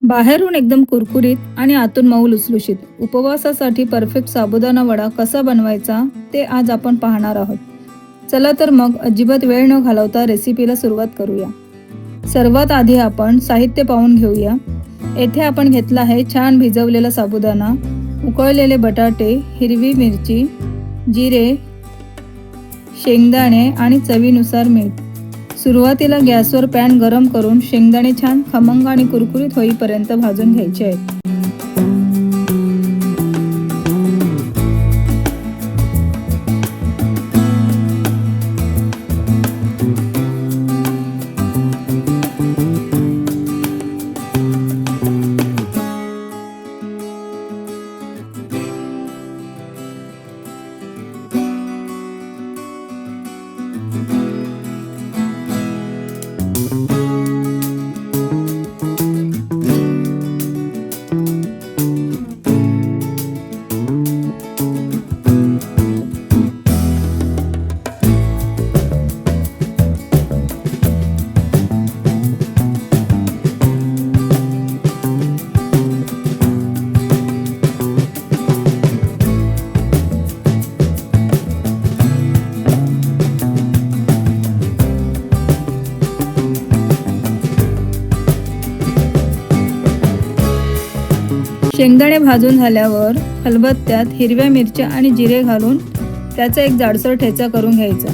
बाहेरून एकदम कुरकुरीत आणि आतून मऊ लुसलुशीत उपवासासाठी परफेक्ट साबुदाणा वडा कसा बनवायचा ते आज आपण पाहणार आहोत. चला तर मग अजिबात वेळ न घालवता रेसिपीला सुरुवात करूया. सर्वात आधी आपण साहित्य पाहून घेऊया. येथे आपण घेतला आहे छान भिजवलेला साबुदाणा, उकळलेले बटाटे, हिरवी मिरची, जिरे, शेंगदाणे आणि चवीनुसार मीठ. सुरुवातीला गॅसवर पॅन गरम करून शेंगदाणे छान खमंग आणि कुरकुरीत होईपर्यंत भाजून घ्यायचे आहेत. शेंगदाणे भाजून झाल्यावर खलबत्त्यात हिरव्या मिरच्या आणि जिरे घालून त्याचा एक जाडसर ठेचा करून घ्यायचा.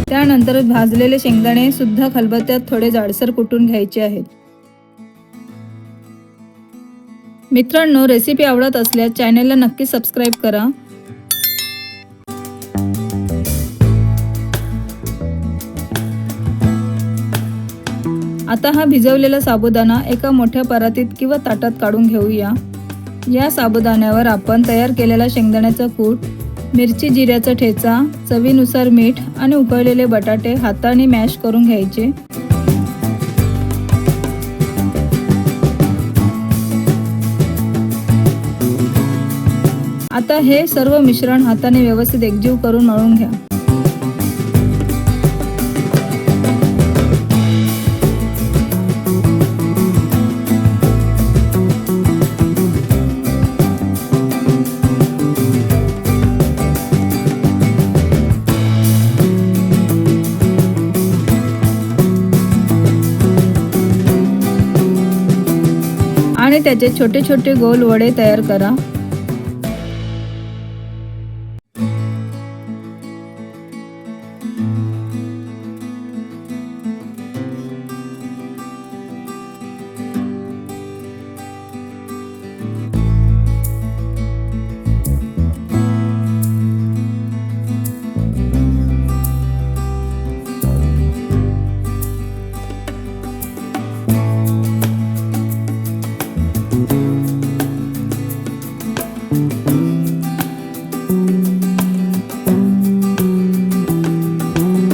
त्यानंतर भाजलेले शेंगदाणे सुद्धा खलबत्त्यात थोडे जाडसर कुटून घ्यायचे आहेत. मित्रांनो, रेसिपी आवडत असल्यास चॅनलला नक्की सबस्क्राईब करा. आता हा भिजवलेला साबुदाणा एका मोठ्या परातीत किंवा ताटात काढून घेऊया. या साबुदाण्यावर आपण तयार केलेला शेंगदाण्याचा कूट, मिरची जिऱ्याचा ठेचा, चवीनुसार मीठ आणि उकळलेले बटाटे हाताने मॅश करून घ्यायचे. आता हे सर्व मिश्रण हाताने व्यवस्थित एकजीव करून मळून घ्या. आणि त्याचे छोटे छोटे गोल वडे तयार करा.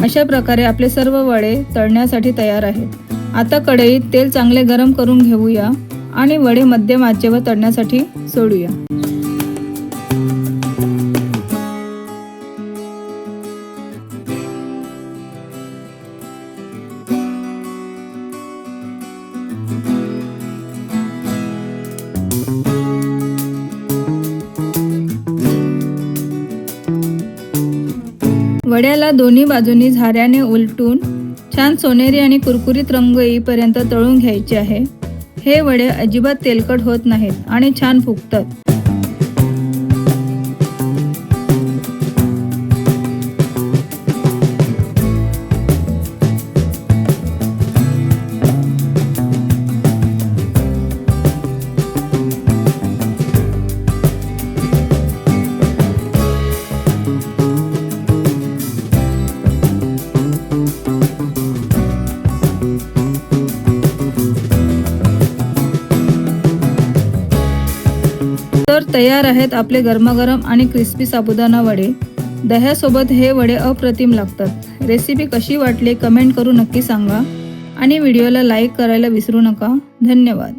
अशा प्रकारे आपले सर्व वडे तळण्यासाठी तयार आहेत. आता कढईत तेल चांगले गरम करून घेऊया आणि वडे मध्यम आचेवर तळण्यासाठी सोडूया. वड्याला दोन्ही बाजूंनी झाऱ्याने उलटून छान सोनेरी आणि कुरकुरीत रंग येईपर्यंत तळून घ्यायचे आहे. हे वडे अजिबात तेलकट होत नाहीत आणि छान फुगतात. तर तयार आहेत आपले गरमागरम आणि क्रिस्पी साबुदाणा वडे. दह्यासोबत हे वडे अप्रतिम लागतात. रेसिपी कशी वाटली कमेंट करून नक्की सांगा आणि व्हिडिओला लाईक करायला विसरू नका. धन्यवाद.